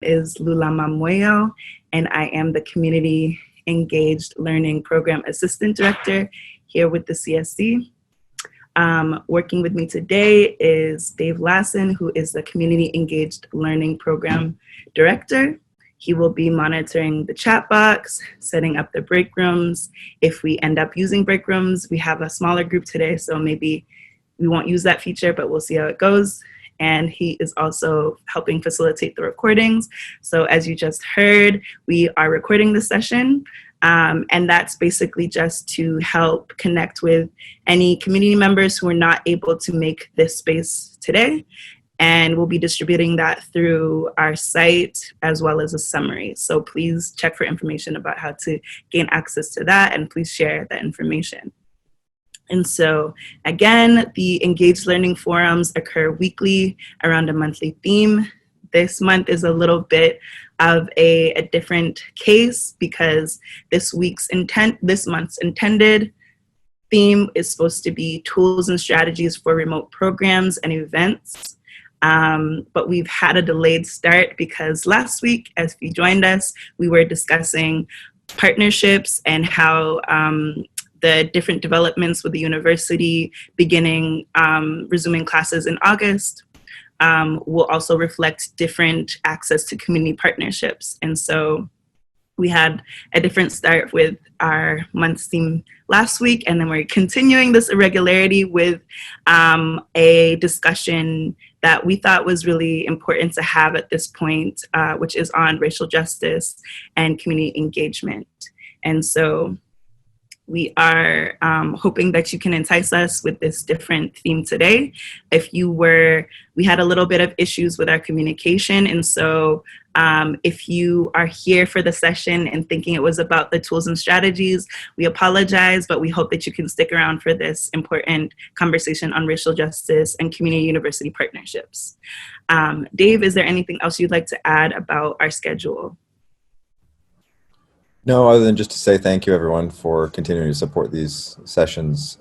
is Lula Mamuello, and I am the Community Engaged Learning Program Assistant Director here with the CSC. Working with me today is Dave Lassen, who is the Community Engaged Learning Program Director. He will be monitoring the chat box, setting up the break rooms. If we end up using break rooms, we have a smaller group today, so maybe we won't use that feature, but we'll see how it goes. And he is also helping facilitate the recordings. So as you just heard, we are recording the session. And that's basically just to help connect with any community members who are not able to make this space today. And we'll be distributing that through our site as well as a summary. So please check for information about how to gain access to that, and please share that information. And so again, the Engaged Learning Forums occur weekly around a monthly theme. This month is a little bit of a different case because this month's intended theme is supposed to be tools and strategies for remote programs and events. But we've had a delayed start because last week, as you joined us, we were discussing partnerships and how the different developments with the university beginning resuming classes in August will also reflect different access to community partnerships. And so we had a different start with our month's theme last week, and then we're continuing this irregularity with a discussion that we thought was really important to have at this point, which is on racial justice and community engagement. And so we are hoping that you can entice us with this different theme today. We had a little bit of issues with our communication, and so if you are here for the session and thinking it was about the tools and strategies, we apologize, but we hope that you can stick around for this important conversation on racial justice and community university partnerships. Dave, is there anything else you'd like to add about our schedule? No, other than just to say thank you, everyone, for continuing to support these sessions.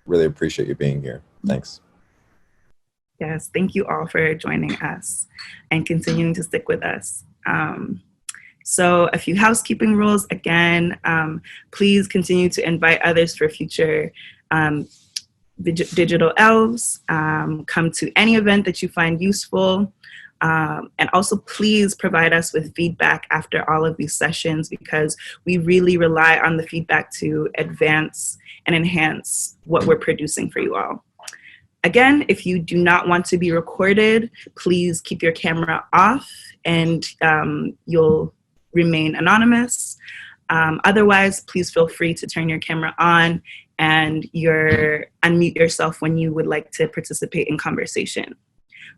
Really appreciate you being here. Thanks. Yes, thank you all for joining us and continuing to stick with us. So a few housekeeping rules. Again, please continue to invite others for future digital elves. Come to any event that you find useful. And also please provide us with feedback after all of these sessions, because we really rely on the feedback to advance and enhance what we're producing for you all. Again, if you do not want to be recorded, please keep your camera off and you'll remain anonymous. Otherwise, please feel free to turn your camera on and unmute yourself when you would like to participate in conversation.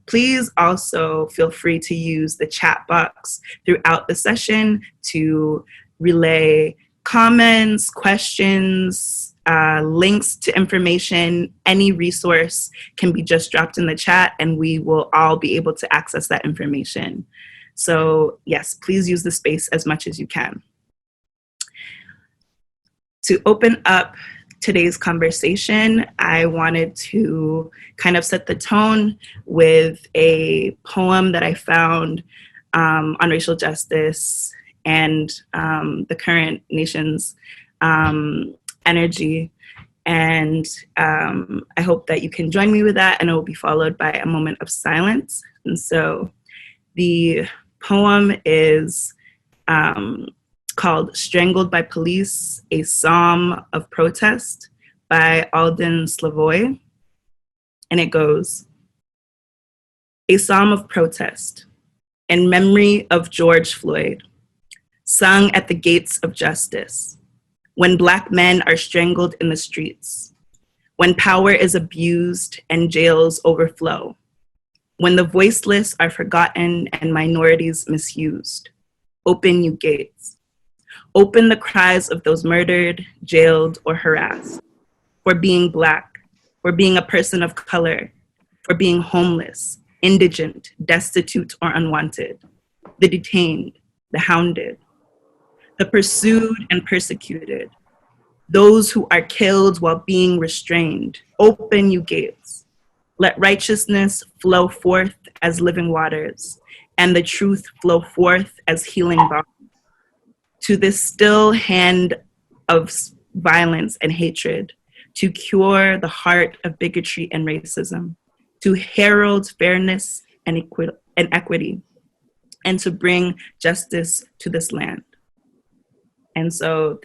Please also feel free to use the chat box throughout the session to relay comments, questions, links to information. Any resource can be just dropped in the chat and we will all be able to access that information. So yes, please use the space as much as you can. To open up today's conversation, I wanted to kind of set the tone with a poem that I found on racial justice and the current nation's energy. And I hope that you can join me with that, and it will be followed by a moment of silence. And so the poem is called Strangled by Police, a Psalm of Protest by Alden Slavoy. And it goes, a psalm of protest in memory of George Floyd, sung at the gates of justice, when Black men are strangled in the streets, when power is abused and jails overflow, when the voiceless are forgotten and minorities misused. Open you gates. Open the cries of those murdered, jailed, or harassed, for being Black, for being a person of color, for being homeless, indigent, destitute, or unwanted, the detained, the hounded, the pursued and persecuted, those who are killed while being restrained. Open you gates. Let righteousness flow forth as living waters, and the truth flow forth as healing balm. To this still hand of violence and hatred, to cure the heart of bigotry and racism, to herald fairness and equity, and to bring justice to this land. And so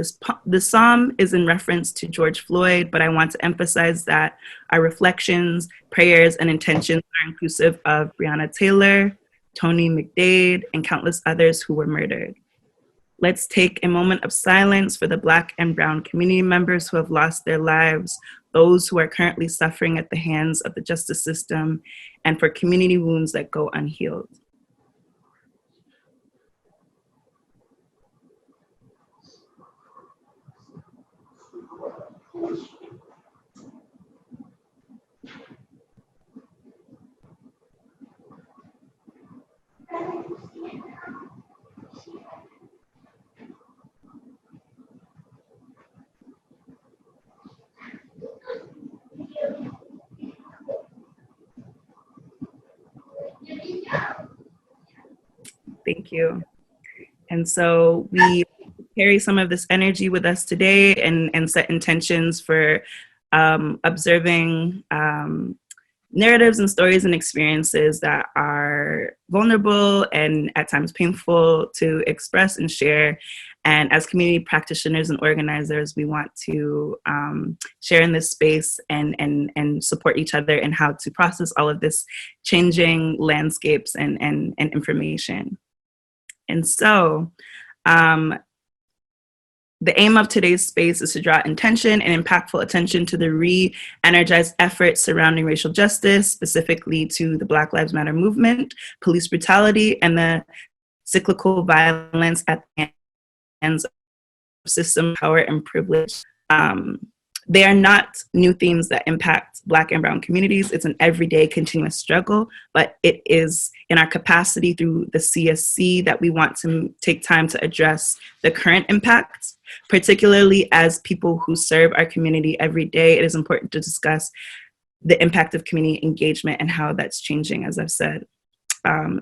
this psalm is in reference to George Floyd, but I want to emphasize that our reflections, prayers, and intentions are inclusive of Breonna Taylor, Tony McDade, and countless others who were murdered. Let's take a moment of silence for the Black and Brown community members who have lost their lives, those who are currently suffering at the hands of the justice system, and for community wounds that go unhealed. Thank you. And so we carry some of this energy with us today and set intentions for observing narratives and stories and experiences that are vulnerable and at times painful to express and share. And as community practitioners and organizers, we want to share in this space and support each other in how to process all of this changing landscapes and information. And so the aim of today's space is to draw intention and impactful attention to the re-energized efforts surrounding racial justice, specifically to the Black Lives Matter movement, police brutality, and the cyclical violence at the hands of system power and privilege. They are not new themes that impact Black and Brown communities. It's an everyday continuous struggle, but it is in our capacity through the CSC that we want to take time to address the current impacts, particularly as people who serve our community every day. It is important to discuss the impact of community engagement and how that's changing, as I've said.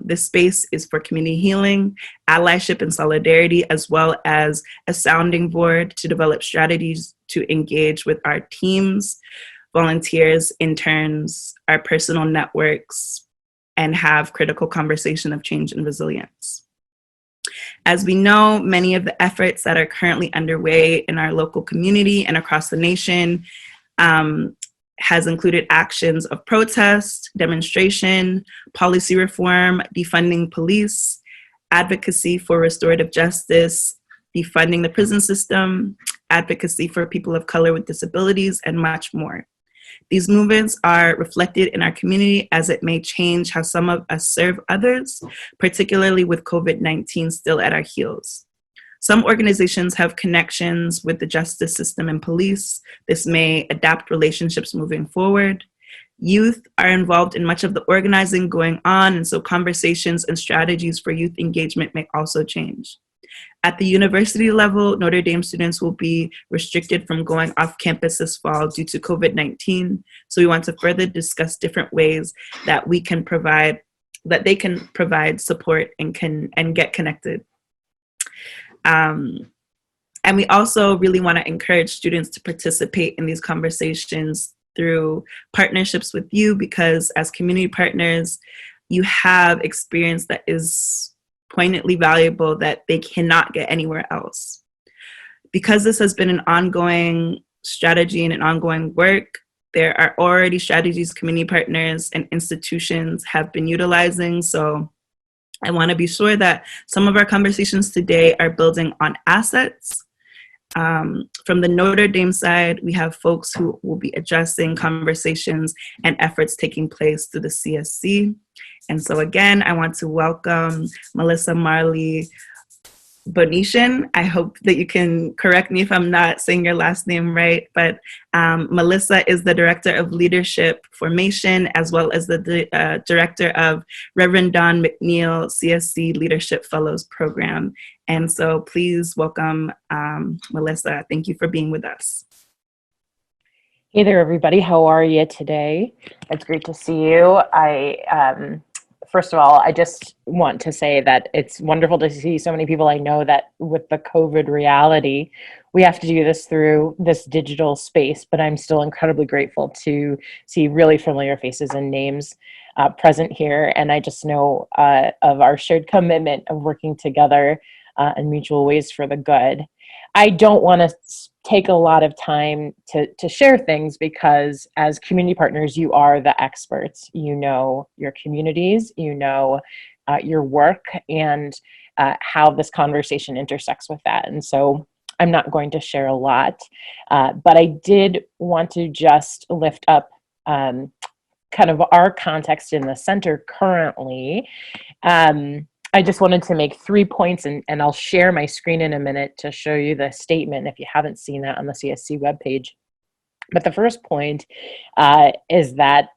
This space is for community healing, allyship, and solidarity, as well as a sounding board to develop strategies to engage with our teams, volunteers, interns, our personal networks, and have critical conversation of change and resilience. As we know, many of the efforts that are currently underway in our local community and across the nation has included actions of protest, demonstration, policy reform, defunding police, advocacy for restorative justice, defunding the prison system, advocacy for people of color with disabilities, and much more. These movements are reflected in our community as it may change how some of us serve others, particularly with COVID-19 still at our heels. Some organizations have connections with the justice system and police. This may adapt relationships moving forward. Youth are involved in much of the organizing going on, and so conversations and strategies for youth engagement may also change. At the university level, Notre Dame students will be restricted from going off campus this fall due to COVID-19. So we want to further discuss different ways that we can provide, that they can provide support and get connected. And we also really want to encourage students to participate in these conversations through partnerships with you, because as community partners, you have experience that is poignantly valuable that they cannot get anywhere else. Because this has been an ongoing strategy and an ongoing work, there are already strategies community partners and institutions have been utilizing. So I want to be sure that some of our conversations today are building on assets. From the Notre Dame side, we have folks who will be addressing conversations and efforts taking place through the CSC. And so again, I want to welcome Melissa Marley Bonnichsen. I hope that you can correct me if I'm not saying your last name right, but Melissa is the Director of Leadership Formation, as well as the Director of Reverend Don McNeil CSC Leadership Fellows Program. And so please welcome Melissa. Thank you for being with us. Hey there, everybody. How are you today? It's great to see you. I first of all, I just want to say that it's wonderful to see so many people I know that with the COVID reality, we have to do this through this digital space, but I'm still incredibly grateful to see really familiar faces and names present here. And I just know of our shared commitment of working together in mutual ways for the good. I don't want to take a lot of time to share things because as community partners, you are the experts. You know your communities, you know your work, and how this conversation intersects with that. And so I'm not going to share a lot, but I did want to just lift up kind of our context in the center currently. I just wanted to make 3 points, and I'll share my screen in a minute to show you the statement if you haven't seen that on the CSC webpage. But the first point is that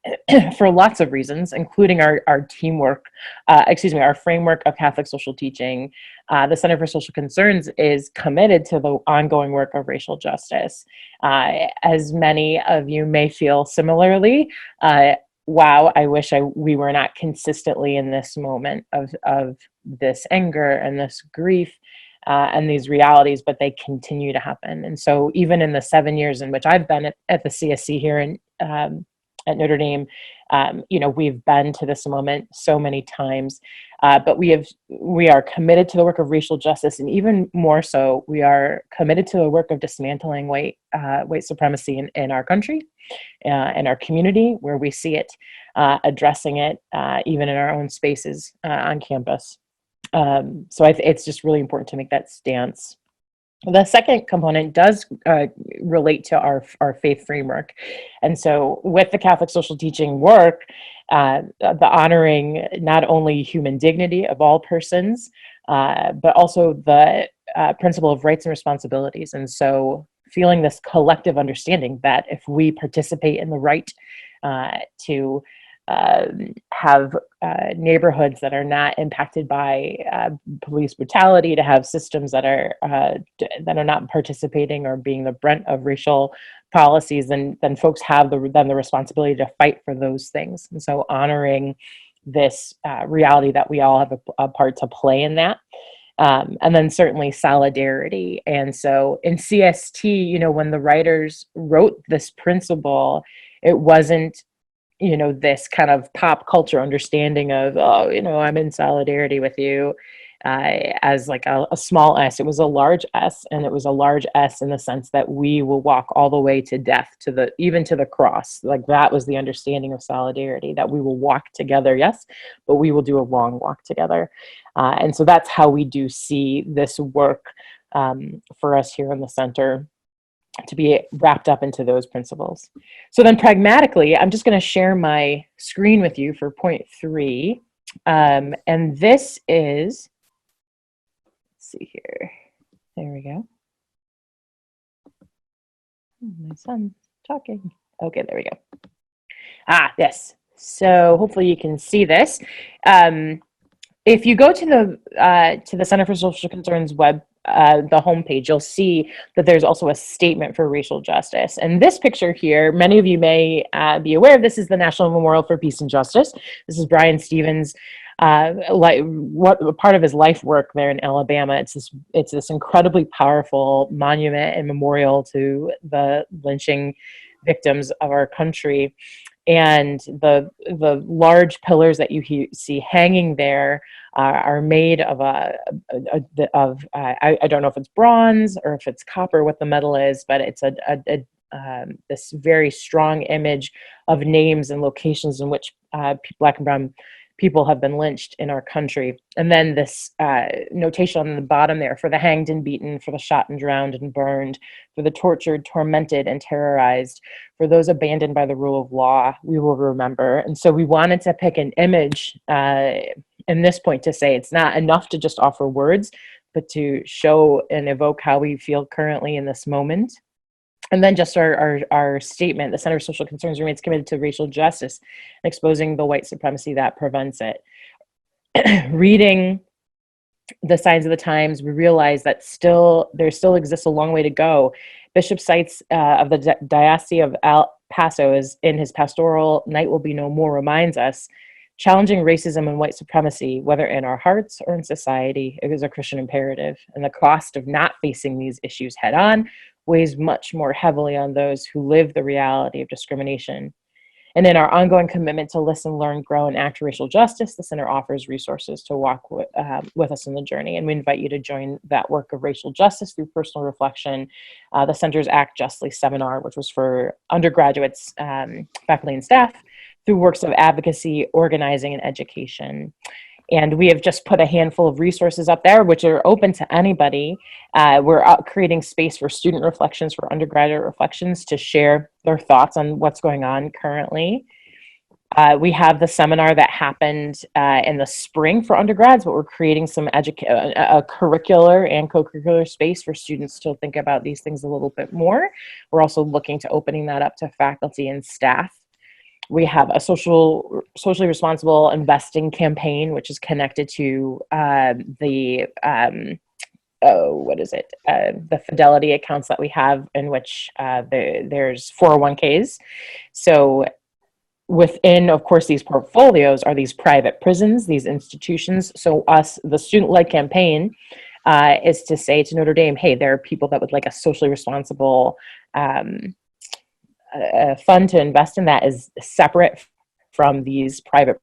for lots of reasons, including our teamwork, our framework of Catholic social teaching, the Center for Social Concerns is committed to the ongoing work of racial justice. As many of you may feel similarly, wow, I wish we were not consistently in this moment of this anger and this grief and these realities, but they continue to happen. And so even in the 7 years in which I've been at the CSC here at Notre Dame, we've been to this moment so many times, but we are committed to the work of racial justice, and even more so, we are committed to the work of dismantling white supremacy in our country, in our community where we see it, addressing it even in our own spaces on campus. So it's just really important to make that stance. The second component does relate to our faith framework. And so with the Catholic social teaching work, the honoring not only human dignity of all persons, but also the principle of rights and responsibilities. And so feeling this collective understanding that if we participate in the right to have neighborhoods that are not impacted by police brutality, to have systems that are not participating or being the brunt of racial policies, then folks have the responsibility to fight for those things. And so honoring this reality that we all have a part to play in that. And then certainly solidarity. And so in CST, when the writers wrote this principle, it wasn't this kind of pop culture understanding of, I'm in solidarity with you as like a small s. It was a large S, and it was a large S in the sense that we will walk all the way to death, even to the cross. Like that was the understanding of solidarity, that we will walk together, yes, but we will do a long walk together. And so that's how we do see this work for us here in the center, to be wrapped up into those principles. So then pragmatically, I'm just going to share my screen with you for point 3. And this is, let's see here. There we go. My son's talking. Okay, there we go. Yes. So hopefully you can see this. If you go to the Center for Social Concerns the homepage, you'll see that there's also a statement for racial justice. And this picture here, many of you may be aware of, this is the National Memorial for Peace and Justice. This is Brian Stevens' part of his life work there in Alabama. It's this incredibly powerful monument and memorial to the lynching victims of our country. And the large pillars that you see hanging there are made of I don't know if it's bronze or if it's copper, what the metal is, but it's this very strong image of names and locations in which Black and brown people have been lynched in our country. And then this notation on the bottom there: for the hanged and beaten, for the shot and drowned and burned, for the tortured, tormented, and terrorized, for those abandoned by the rule of law, we will remember. And so we wanted to pick an image in this point to say it's not enough to just offer words, but to show and evoke how we feel currently in this moment. And then just our statement: the Center for Social Concerns remains committed to racial justice, exposing the white supremacy that prevents it. Reading the signs of the times, we realize that there still exists a long way to go. Bishop Seitz of the Diocese of El Paso, in his pastoral "Night Will Be No More," reminds us Challenging racism and white supremacy, whether in our hearts or in society, is a Christian imperative, and the cost of not facing these issues head on weighs much more heavily on those who live the reality of discrimination. And in our ongoing commitment to listen, learn, grow, and act for racial justice, the Center offers resources to walk with us in the journey. And we invite you to join that work of racial justice through personal reflection. The Center's Act Justly seminar, which was for undergraduates, faculty, and staff, through works of advocacy, organizing, and education. And we have just put a handful of resources up there, which are open to anybody. We're creating space for student reflections, for undergraduate reflections, to share their thoughts on what's going on currently. We have the seminar that happened in the spring for undergrads, but we're creating some a curricular and co-curricular space for students to think about these things a little bit more. We're also looking to opening that up to faculty and staff. We have a socially responsible investing campaign, which is connected to the Fidelity accounts that we have, in which there's 401ks. So within, of course, these portfolios are these private prisons, these institutions. So the student-led campaign is to say to Notre Dame, hey, there are people that would like a socially responsible fund to invest in that is separate from these private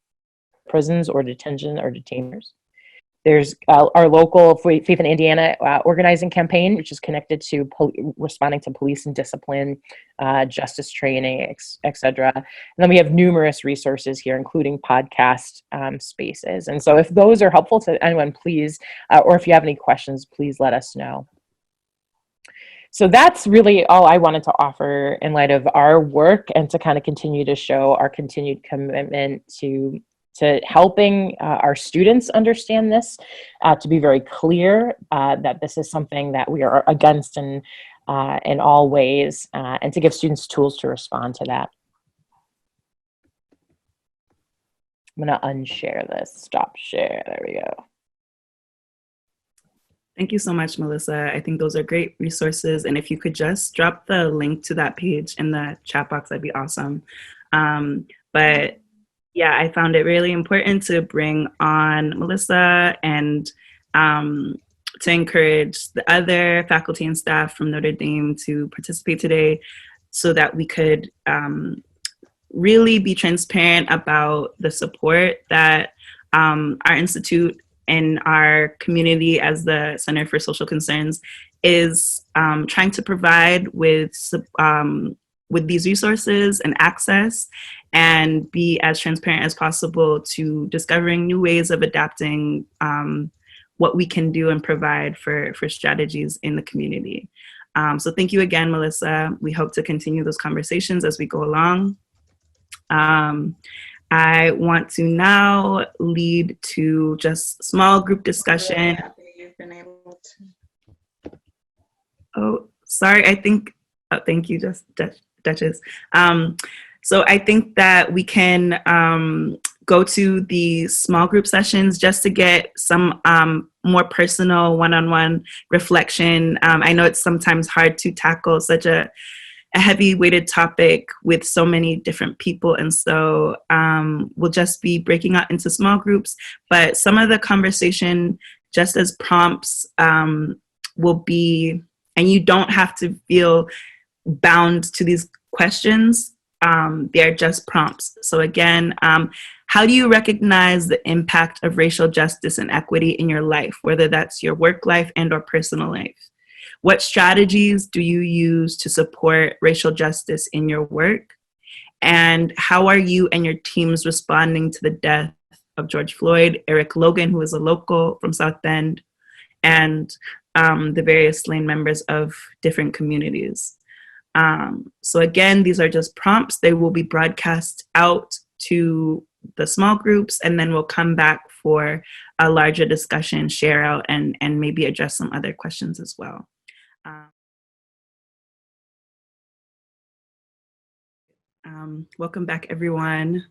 prisons or detention or detainers. There's our local Faith in Indiana organizing campaign, which is connected to responding to police and discipline, justice training, etc. And then we have numerous resources here, including podcast spaces. And so if those are helpful to anyone, please, or if you have any questions, please let us know. So that's really all I wanted to offer in light of our work, and to kind of continue to show our continued commitment to helping our students understand this, to be very clear that this is something that we are against in all ways, and to give students tools to respond to that. I'm going to unshare this. Stop share. There we go. Thank you so much, Melissa. I think those are great resources. And if you could just drop the link to that page in the chat box, that'd be awesome. But yeah, I found it really important to bring on Melissa and to encourage the other faculty and staff from Notre Dame to participate today, so that we could really be transparent about the support that our institute and our community as the Center for Social Concerns is trying to provide with these resources and access, and be as transparent as possible to discovering new ways of adapting what we can do and provide for strategies in the community. So thank you again, Melissa. We hope to continue those conversations as we go along. I want to now lead to just small group discussion. You've been able to. Oh, sorry, I think, thank you, Duchess. So I think that we can go to the small group sessions just to get some more personal one-on-one reflection. I know it's sometimes hard to tackle such a heavy weighted topic with so many different people. And so we'll just be breaking out into small groups, but some of the conversation just as prompts will be, and you don't have to feel bound to these questions. They're just prompts. So again, how do you recognize the impact of racial justice and equity in your life, whether that's your work life and or personal life? What strategies do you use to support racial justice in your work? And how are you and your teams responding to the death of George Floyd, Eric Logan, who is a local from South Bend, and the various slain members of different communities? So again, these are just prompts. They will be broadcast out to the small groups, and then we'll come back for a larger discussion, share out, and maybe address some other questions as well. Welcome back, everyone.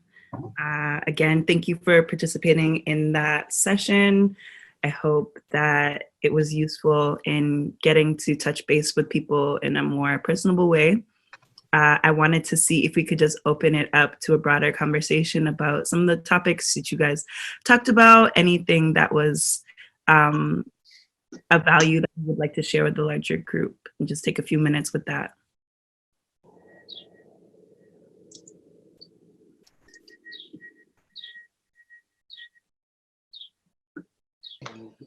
Again, thank you for participating in that session. I hope that it was useful in getting to touch base with people in a more personable way. I wanted to see if we could just open it up to a broader conversation about some of the topics that you guys talked about, anything that was a value that you would like to share with the larger group, and just take a few minutes with that.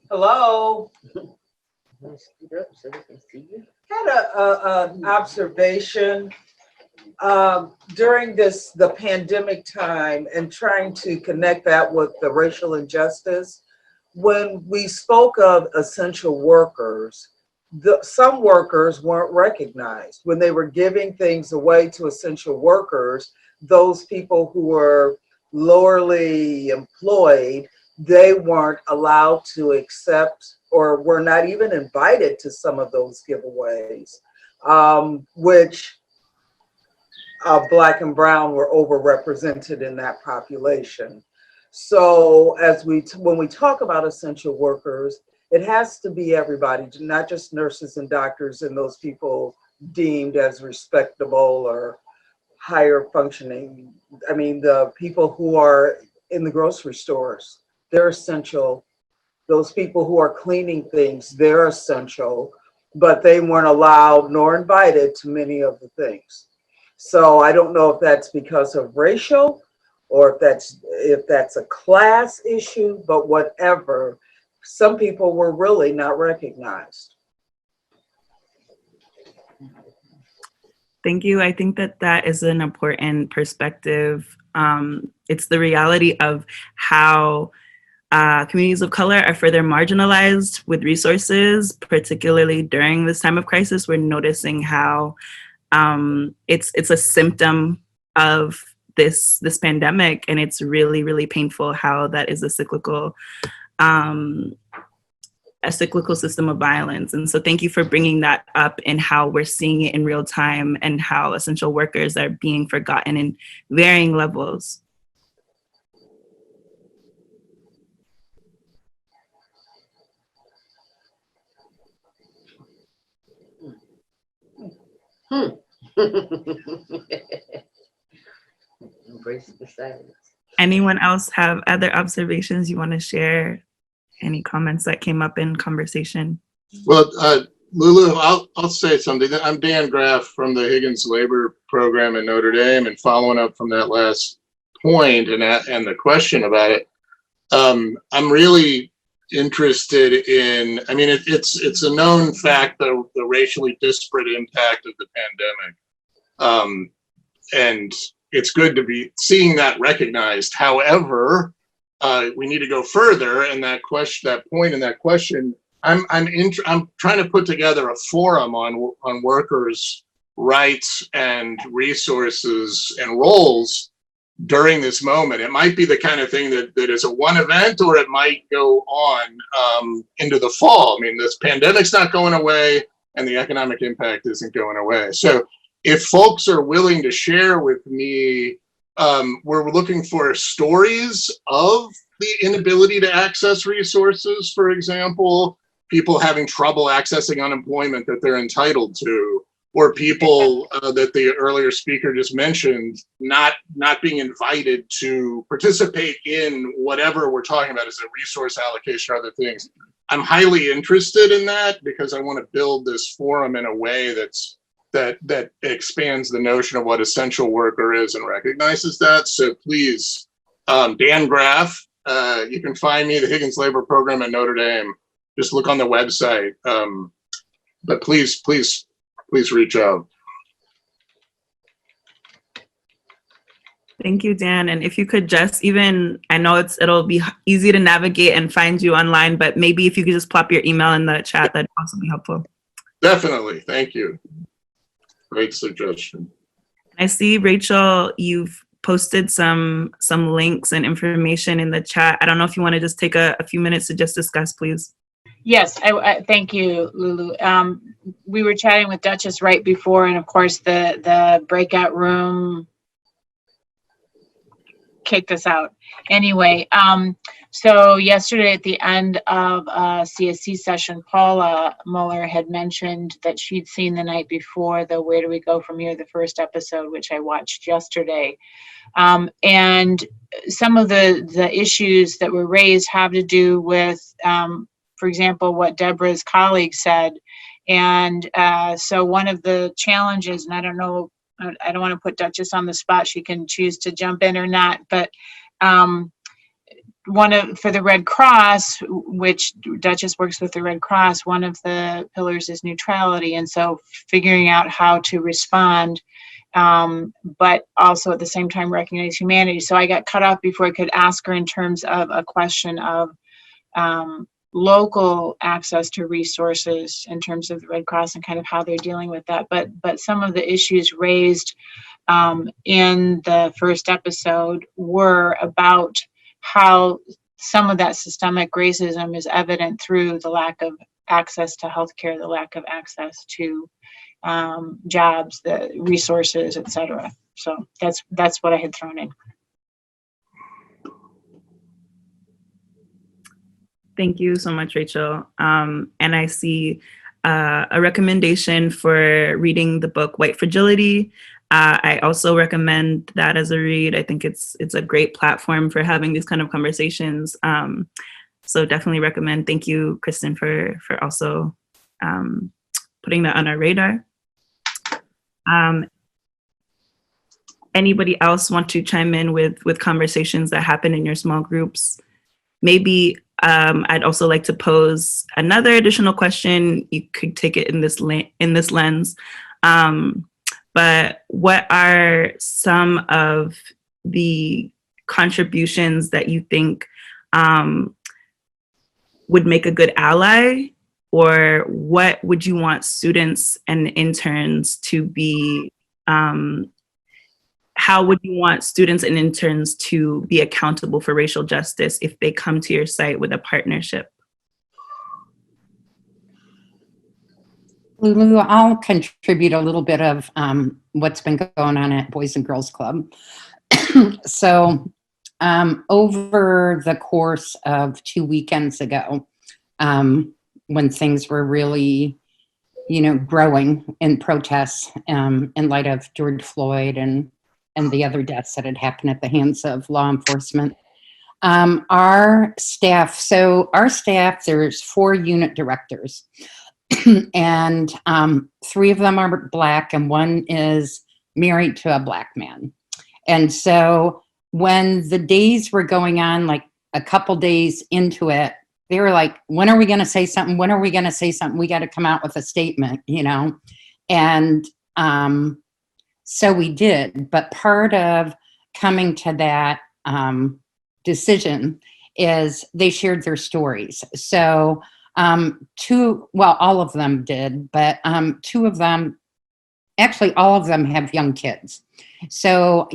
Hello. Had an observation during the pandemic time, and trying to connect that with the racial injustice. When we spoke of essential workers, some workers weren't recognized. When they were giving things away to essential workers, those people who were lowerly employed, they weren't allowed to accept or were not even invited to some of those giveaways, which Black and Brown were overrepresented in that population. So when we talk about essential workers, it has to be everybody, not just nurses and doctors and those people deemed as respectable or higher functioning. I mean, the people who are in the grocery stores, they're essential. Those people who are cleaning things, they're essential, but they weren't allowed nor invited to many of the things. So I don't know if that's because of racial or if that's a class issue, but whatever, some people were really not recognized. Thank you. I think that is an important perspective. It's the reality of how communities of color are further marginalized with resources, particularly during this time of crisis. We're noticing how it's a symptom of this pandemic, and it's really, really painful how that is a cyclical system of violence. And so thank you for bringing that up, and how we're seeing it in real time, and how essential workers are being forgotten in varying levels. Embrace the silence. Anyone else have other observations you want to share? Any comments that came up in conversation? Well, Lulu, I'll say something. I'm Dan Graff from the Higgins Labor Program in Notre Dame, and following up from that last point and the question about it, I'm really interested in. I mean, it's a known fact, the racially disparate impact of the pandemic, and it's good to be seeing that recognized. However, we need to go further, and that point in that question, I'm trying to put together a forum on workers' rights and resources and roles during this moment. It might be the kind of thing that is a one event, or it might go on into the fall. I mean, this pandemic's not going away, and the economic impact isn't going away. So if folks are willing to share with me, we're looking for stories of the inability to access resources, for example, people having trouble accessing unemployment that they're entitled to, or people that the earlier speaker just mentioned, not being invited to participate in whatever we're talking about as a resource allocation or other things. I'm highly interested in that, because I want to build this forum in a way that expands the notion of what essential worker is and recognizes that. So please, Dan Graff, you can find me, the Higgins Labor Program at Notre Dame. Just look on the website. But please reach out. Thank you, Dan. And if you could just I know it'll be easy to navigate and find you online, but maybe if you could just plop your email in the chat, that'd also be helpful. Definitely. Thank you. Great suggestion. I see, Rachel, you've posted some links and information in the chat. I don't know if you want to just take a few minutes to just discuss, please. Yes, I thank you, Lulu. We were chatting with Duchess right before, and of course the breakout room kicked us out. Anyway, so yesterday at the end of a CSC session, Paula Muller had mentioned that she'd seen the night before the Where Do We Go From Here, the first episode, which I watched yesterday. And some of the issues that were raised have to do with, for example, what Deborah's colleague said. And so one of the challenges, and I don't know, I don't want to put Duchess on the spot. She can choose to jump in or not. But for the Red Cross, which Duchess works with the Red Cross, one of the pillars is neutrality. And so figuring out how to respond, but also at the same time recognize humanity. So I got cut off before I could ask her in terms of a question of local access to resources in terms of the Red Cross and kind of how they're dealing with that. But some of the issues raised in the first episode were about how some of that systemic racism is evident through the lack of access to healthcare, the lack of access to jobs, the resources, etc. So that's what I had thrown in. Thank you so much, Rachel. And I see a recommendation for reading the book White Fragility. I also recommend that as a read. I think it's a great platform for having these kind of conversations. So definitely recommend. Thank you, Kristen, for also putting that on our radar. Anybody else want to chime in with conversations that happen in your small groups? Maybe I'd also like to pose another additional question. You could take it in this lens. But what are some of the contributions that you think would make a good ally? Or what would you want students and interns to be, how would you want students and interns to be accountable for racial justice if they come to your site with a partnership? Lulu, I'll contribute a little bit of what's been going on at Boys and Girls Club. So over the course of 2 weekends ago, when things were really, growing in protests in light of George Floyd and the other deaths that had happened at the hands of law enforcement, our staff, there's 4 unit directors. And 3 of them are Black and 1 is married to a Black man. And so when the days were going on, like a couple days into it, they were like, when are we going to say something? When are we going to say something? We got to come out with a statement, And so we did. But part of coming to that decision is they shared their stories. So all of them did, but 2 of them, actually all of them have young kids. So,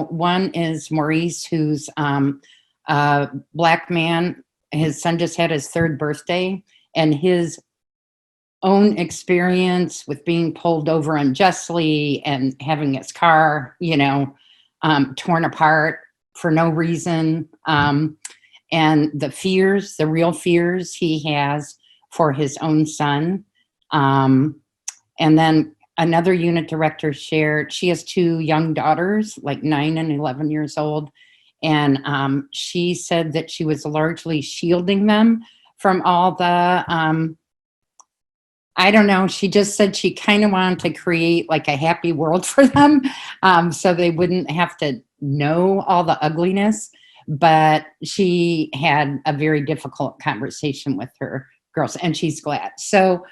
one is Maurice, who's a Black man. His son just had his 3rd birthday, and his own experience with being pulled over unjustly and having his car, torn apart for no reason. And the real fears he has for his own son. And then another unit director shared, she has 2 young daughters, like 9 and 11 years old. And she said that she was largely shielding them from all the, I don't know, she just said she kind of wanted to create like a happy world for them, so they wouldn't have to know all the ugliness. But she had a very difficult conversation with her girls, and she's glad. So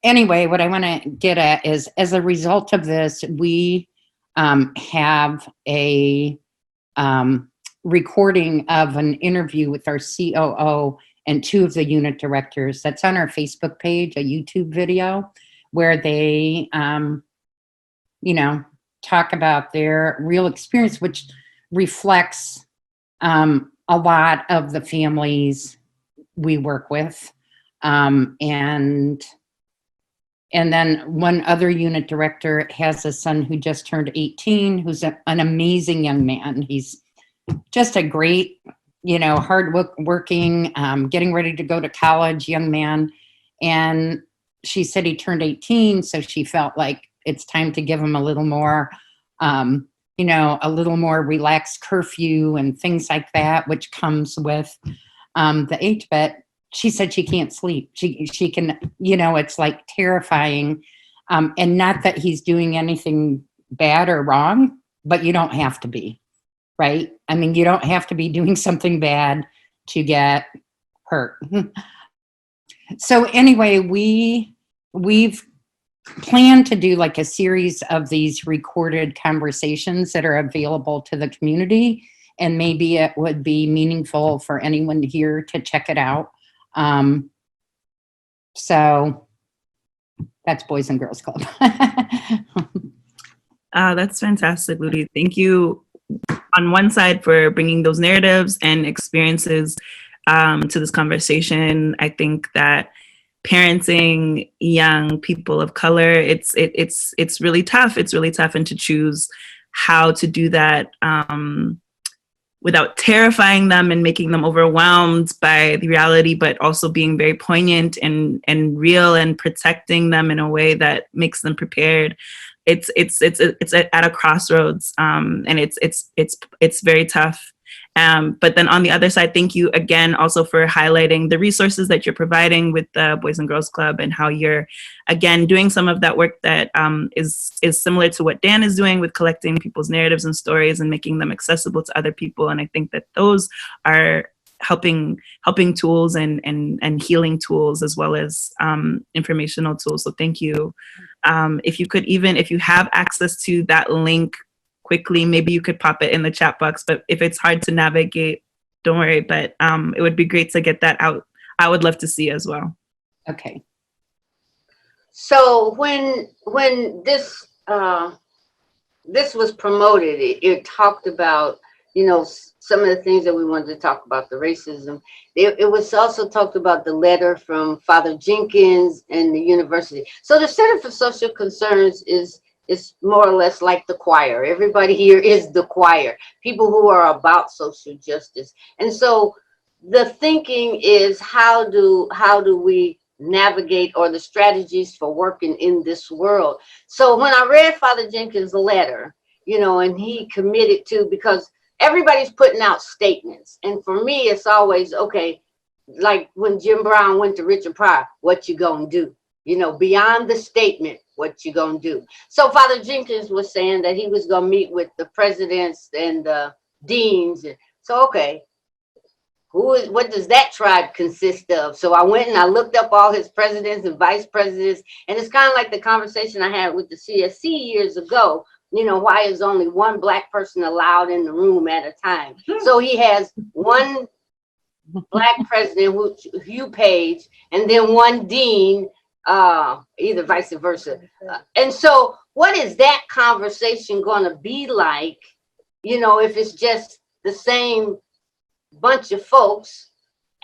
anyway, what I want to get at is, as a result of this, we have a recording of an interview with our COO and 2 of the unit directors. That's on our Facebook page, a YouTube video, where they, talk about their real experience, which reflects a lot of the families we work with. And And then one other unit director has a son who just turned 18, who's an amazing young man. He's just a great, hard working, getting ready to go to college young man. And she said he turned 18, so she felt like it's time to give him a little more, a little more relaxed curfew and things like that, which comes with the age. But she said she can't sleep. She can, it's like terrifying. And not that he's doing anything bad or wrong, but you don't have to be, right? I mean, you don't have to be doing something bad to get hurt. So anyway, we've planned to do like a series of these recorded conversations that are available to the community. And maybe it would be meaningful for anyone here to check it out. So that's Boys and Girls Club. That's fantastic, Ludi. Thank you on one side for bringing those narratives and experiences to this conversation. I think that parenting young people of color, it's really tough. It's really tough, and to choose how to do that without terrifying them and making them overwhelmed by the reality, but also being very poignant and real and protecting them in a way that makes them prepared. It's at a crossroads, and it's very tough. But then on the other side, thank you again also for highlighting the resources that you're providing with the Boys and Girls Club, and how you're again doing some of that work that is similar to what Dan is doing with collecting people's narratives and stories and making them accessible to other people. And I think that those are helping tools and healing tools, as well as informational tools. So thank you. If you have access to that link quickly, maybe you could pop it in the chat box, but if it's hard to navigate, don't worry, but it would be great to get that out. I would love to see as well. Okay. So when this was promoted, it talked about, some of the things that we wanted to talk about, the racism. It was also talked about the letter from Father Jenkins and the university. So the Center for Social Concerns is more or less like the choir. Everybody here is the choir, people who are about social justice. And so the thinking is, how do we navigate, or the strategies for working in this world? So when I read Father Jenkins' letter, and he committed to, because everybody's putting out statements. And for me, it's always, okay, like when Jim Brown went to Richard Pryor, what you gonna do? Beyond the statement, what you gonna do? So Father Jenkins was saying that he was gonna meet with the presidents and the deans. So, okay, what does that tribe consist of? So I went and I looked up all his presidents and vice presidents, and it's kind of like the conversation I had with the CSC years ago. Why is only one Black person allowed in the room at a time? So he has one Black president, Hugh Page, and then one dean, either vice versa. And so what is that conversation going to be like, if it's just the same bunch of folks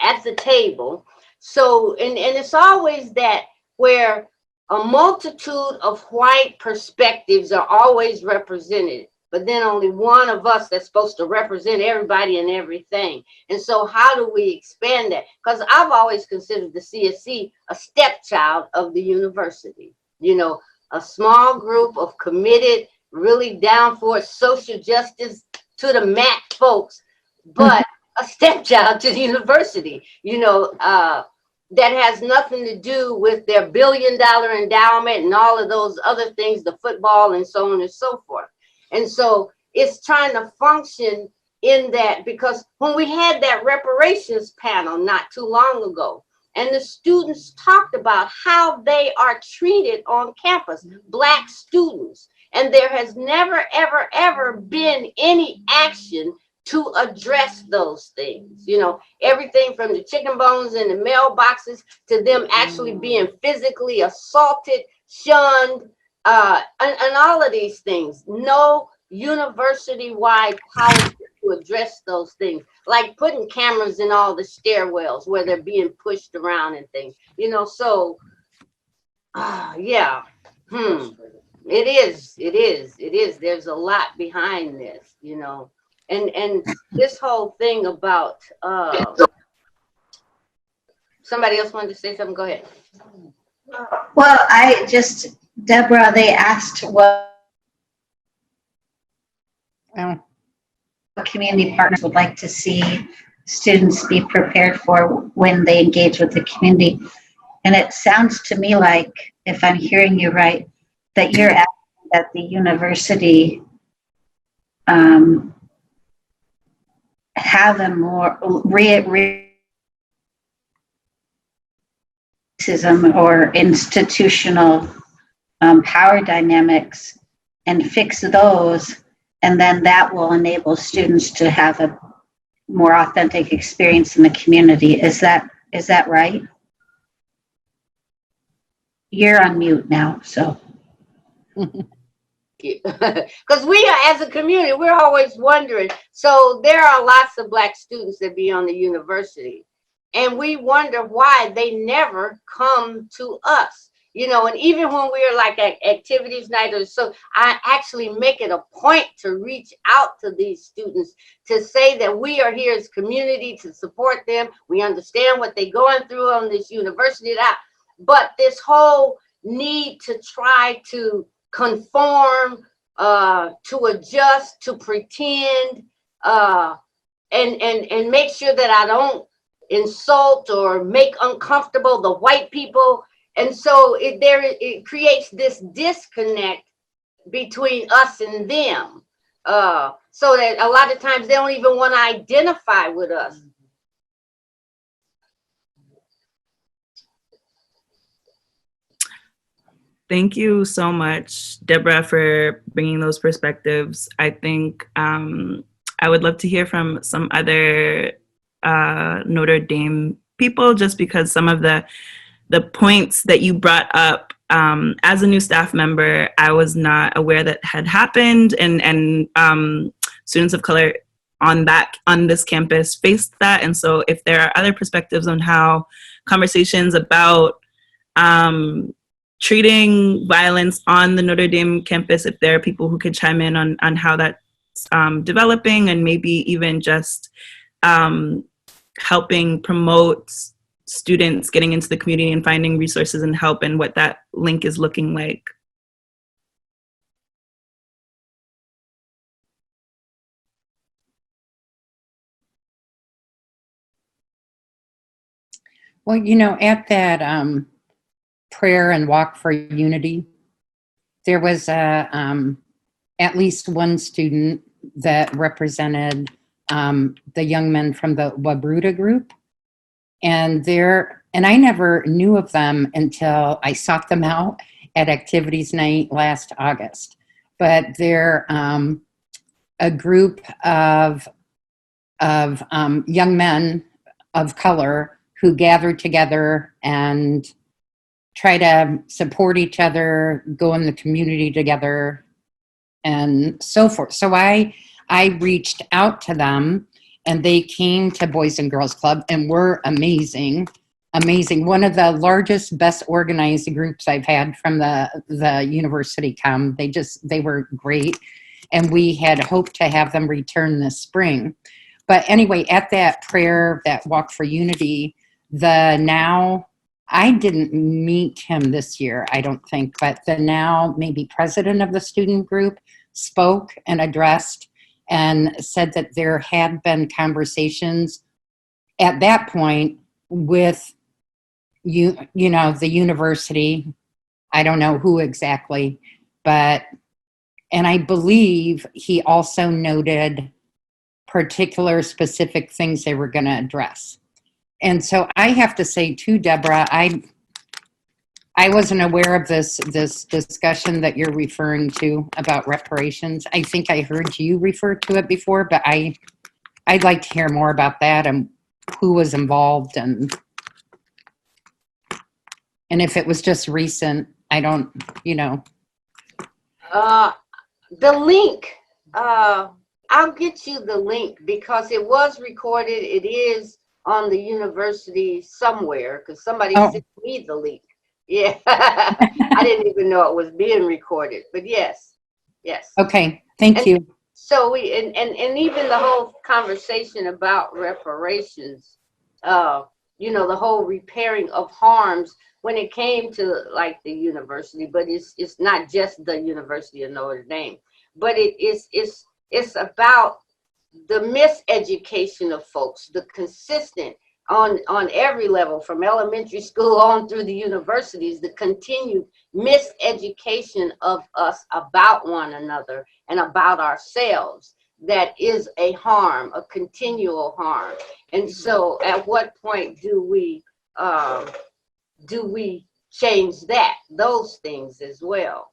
at the table? So, and it's always that, where a multitude of white perspectives are always represented, but then only one of us that's supposed to represent everybody and everything. And so how do we expand that? Because I've always considered the CSC a stepchild of the university, a small group of committed, really down for social justice to the mat folks, but a stepchild to the university, that has nothing to do with their $1 billion endowment and all of those other things, the football and so on and so forth. And so it's trying to function in that, because when we had that reparations panel not too long ago, and the students talked about how they are treated on campus, Black students, and there has never, ever, ever been any action to address those things. Everything from the chicken bones in the mailboxes to them actually being physically assaulted, shunned, and all of these things. No university-wide policy to address those things, like putting cameras in all the stairwells where they're being pushed around and things. So Yeah. It is. It is. It is. There's a lot behind this, you know, and this whole thing about somebody else wanted to say something. Go ahead. Well, Deborah, they asked what Oh, community partners would like to see students be prepared for when they engage with the community. And it sounds to me like, if I'm hearing you right, that you're asking that the university have a more racism or institutional power dynamics and fix those, and then that will enable students to have a more authentic experience in the community. Is that right? You're on mute now, so. Because we are, as a community, we're always wondering. So there are lots of Black students that be on the university, and we wonder why they never come to us. You know, and even when we're like at activities night or so, I actually make it a point to reach out to these students to say that we are here as community to support them. We understand what they're going through on this university, but this whole need to try to conform, to adjust, to pretend, and make sure that I don't insult or make uncomfortable the white people. And so it creates this disconnect between us and them, so that a lot of times they don't even want to identify with us. Thank you so much, Deborah, for bringing those perspectives. I think I would love to hear from some other Notre Dame people, just because some of the points that you brought up as a new staff member, I was not aware that had happened, and students of color on this campus faced that. And so if there are other perspectives on how conversations about treating violence on the Notre Dame campus, if there are people who could chime in on how that's developing, and maybe even just helping promote students getting into the community and finding resources and help, and what that link is looking like. well, you know, at that prayer and walk for unity, there was at least one student that represented the young men from the Labuda Group, and I never knew of them until I sought them out at activities night last August. But they're a group of young men of color who gather together and try to support each other, go in the community together, and so forth. So I reached out to them, and they came to Boys and Girls Club and were amazing. One of the largest, best organized groups I've had from the university come. They were great, and we had hoped to have them return this spring. But anyway, at that prayer, that walk for unity, I didn't meet him this year, I don't think, but the now maybe president of the student group spoke and addressed and said that there had been conversations at that point with you know, the university. I don't know who exactly, and I believe he also noted particular specific things they were going to address. And so I have to say too, Deborah, I wasn't aware of this discussion that you're referring to about reparations. I think I heard you refer to it before, but I'd like to hear more about that and who was involved, and if it was just recent. I don't, you know. The link, I'll get you the link because it was recorded. It is on the university somewhere because somebody sent me the link. Yeah. I didn't even know it was being recorded, but yes. Okay, thank And you. so and even the whole conversation about reparations, the whole repairing of harms when it came to like the university, but it's not just the University of Notre Dame, but it's about the miseducation of folks, the consistent on every level, from elementary school on through the universities, the continued miseducation of us about one another and about ourselves, that is a harm, a continual harm. And so at what point do we change those things as well?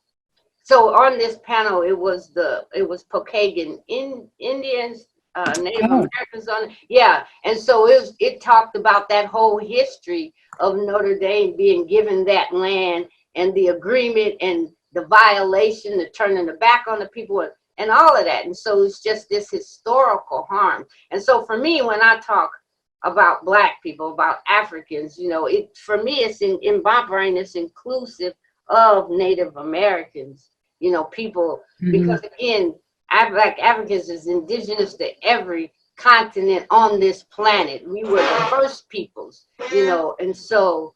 So on this panel, it was Pokagon Indians, Native Oh. Americans on it. Yeah, and so it talked about that whole history of Notre Dame being given that land and the agreement and the violation, the turning the back on the people and all of that. And so it's just this historical harm. And so for me, when I talk about Black people, about Africans, for me, in my brain, it's inclusive of Native Americans. People, because again, Black Africans is indigenous to every continent on this planet. We were the first peoples, and so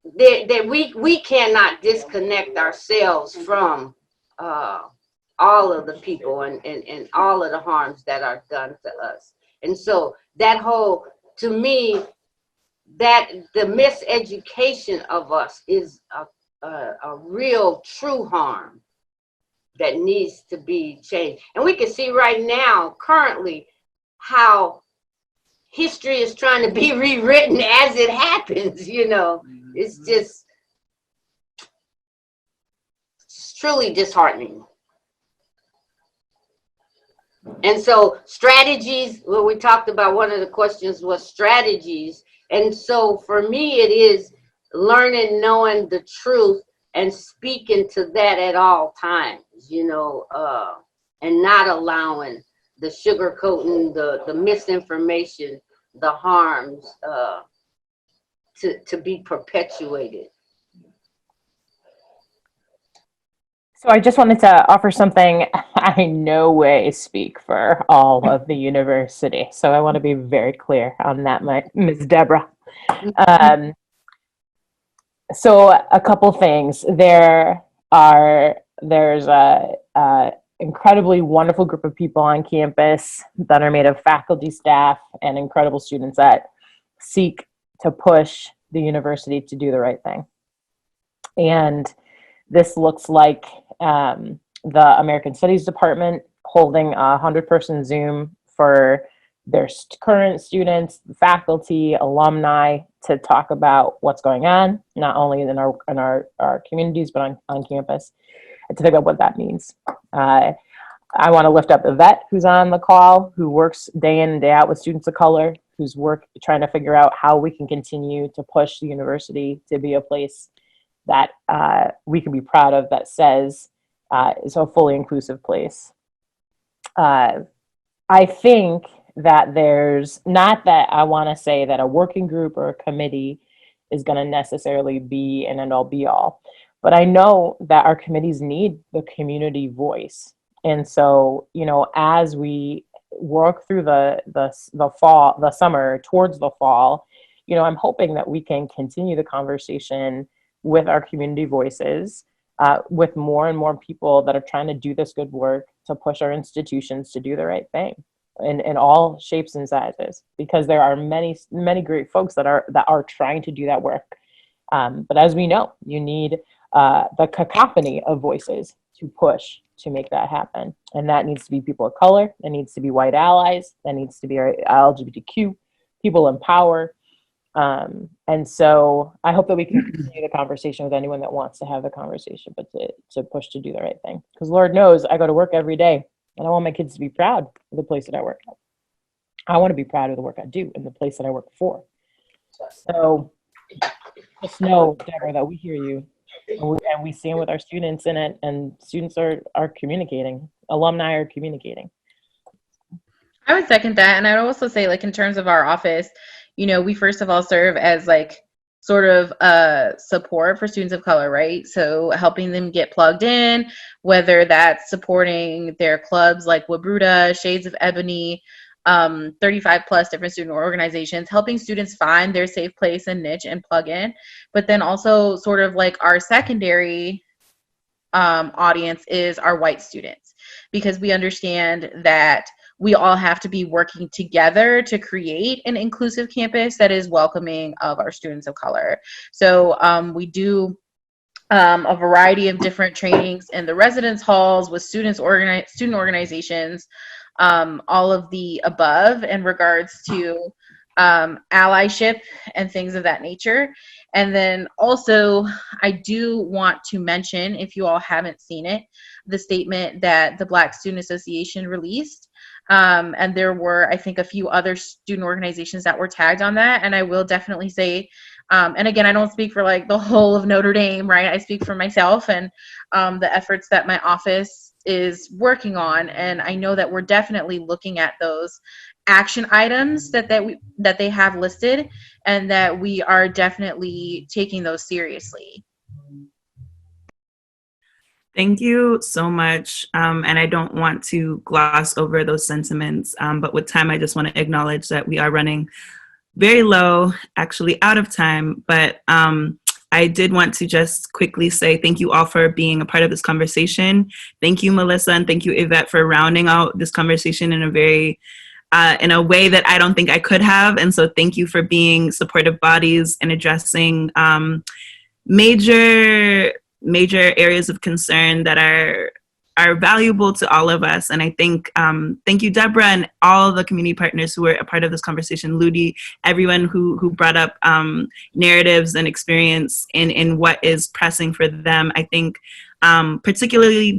we cannot disconnect ourselves from all of the people and all of the harms that are done to us. And so that whole, to me, that the miseducation of us is a real true harm that needs to be changed. And we can see right now, currently, how history is trying to be rewritten as it happens. It's just, it's truly disheartening. And so strategies, what we talked about, one of the questions was strategies. And so for me, it is learning, knowing the truth and speaking to that at all times, and not allowing the sugarcoating, the misinformation, the harms to be perpetuated. So I just wanted to offer something. I in no way speak for all of the university, so I want to be very clear on that, Ms. Deborah. So a couple things. There's a incredibly wonderful group of people on campus that are made of faculty, staff, and incredible students that seek to push the university to do the right thing. And this looks like the American Studies Department holding a 100-person Zoom for their current students, faculty, alumni, to talk about what's going on, not only in our communities, but on campus, and to figure out what that means. I want to lift up Yvette, who's on the call, who works day in and day out with students of color, whose work trying to figure out how we can continue to push the university to be a place that we can be proud of, that says is a fully inclusive place. I think that there's not that I want to say that a working group or a committee is going to necessarily be an end-all be-all, but I know that our committees need the community voice. And so, as we work through the summer towards the fall, I'm hoping that we can continue the conversation with our community voices, with more and more people that are trying to do this good work to push our institutions to do the right thing in all shapes and sizes, because there are many, many great folks that are trying to do that work. But as we know, you need the cacophony of voices to push to make that happen. And that needs to be people of color, that needs to be white allies, that needs to be LGBTQ, people in power. And so I hope that we can continue the conversation with anyone that wants to have the conversation, but to push to do the right thing. Because Lord knows I go to work every day and I want my kids to be proud of the place that I work at. I want to be proud of the work I do in the place that I work for. So just know, Deborah, that we hear you and we stand with our students in it, and students are communicating, alumni are communicating. I would second that. And I'd also say, in terms of our office, we first of all serve as sort of support for students of color, right? So helping them get plugged in, whether that's supporting their clubs like Labuda, Shades of Ebony, 35 plus different student organizations, helping students find their safe place and niche and plug in. But then also sort of like our secondary audience is our white students, because we understand that we all have to be working together to create an inclusive campus that is welcoming of our students of color. So we do a variety of different trainings in the residence halls with student organizations, all of the above in regards to allyship and things of that nature. And then also, I do want to mention, if you all haven't seen it, the statement that the Black Student Association released. And there were, I think, a few other student organizations that were tagged on that. And I will definitely say, and again, I don't speak for like the whole of Notre Dame, right? I speak for myself and the efforts that my office is working on. And I know that we're definitely looking at those action items that they have listed, and that we are definitely taking those seriously. Thank you so much. And I don't want to gloss over those sentiments, but with time, I just want to acknowledge that we are running very low, actually out of time. But I did want to just quickly say thank you all for being a part of this conversation. Thank you, Melissa, and thank you, Yvette, for rounding out this conversation in a very in a way that I don't think I could have. And so thank you for being supportive bodies and addressing major areas of concern that are valuable to all of us. And I think, thank you, Deborah, and all the community partners who were a part of this conversation, Ludi, everyone who brought up narratives and experience in what is pressing for them. I think particularly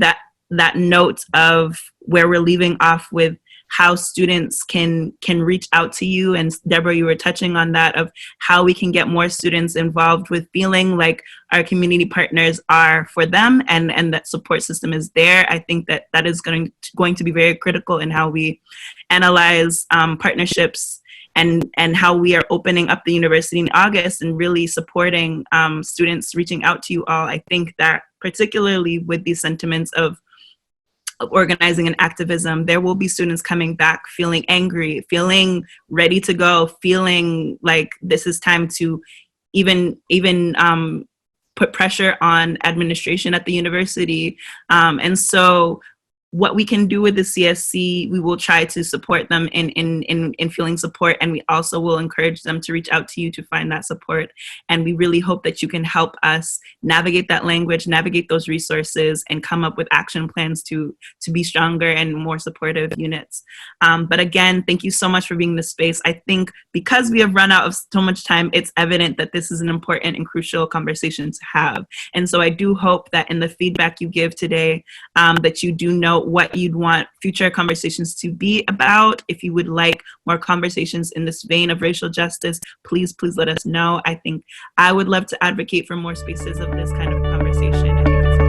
that note of where we're leaving off with how students can reach out to you. And Deborah, you were touching on that, of how we can get more students involved with feeling like our community partners are for them, and that support system is there. I think that is going to be very critical in how we analyze partnerships and how we are opening up the university in August and really supporting students reaching out to you all. I think that particularly with these sentiments of organizing and activism, there will be students coming back feeling angry, feeling ready to go, feeling like this is time to even put pressure on administration at the university. And so what we can do with the CSC, we will try to support them in feeling support, and we also will encourage them to reach out to you to find that support. And we really hope that you can help us navigate that language, navigate those resources, and come up with action plans to be stronger and more supportive units. But again, thank you so much for being in this space. I think because we have run out of so much time, it's evident that this is an important and crucial conversation to have. And so I do hope that in the feedback you give today, that you do know what you'd want future conversations to be about. If you would like more conversations in this vein of racial justice, please let us know. I think I would love to advocate for more spaces of this kind of conversation. I think it's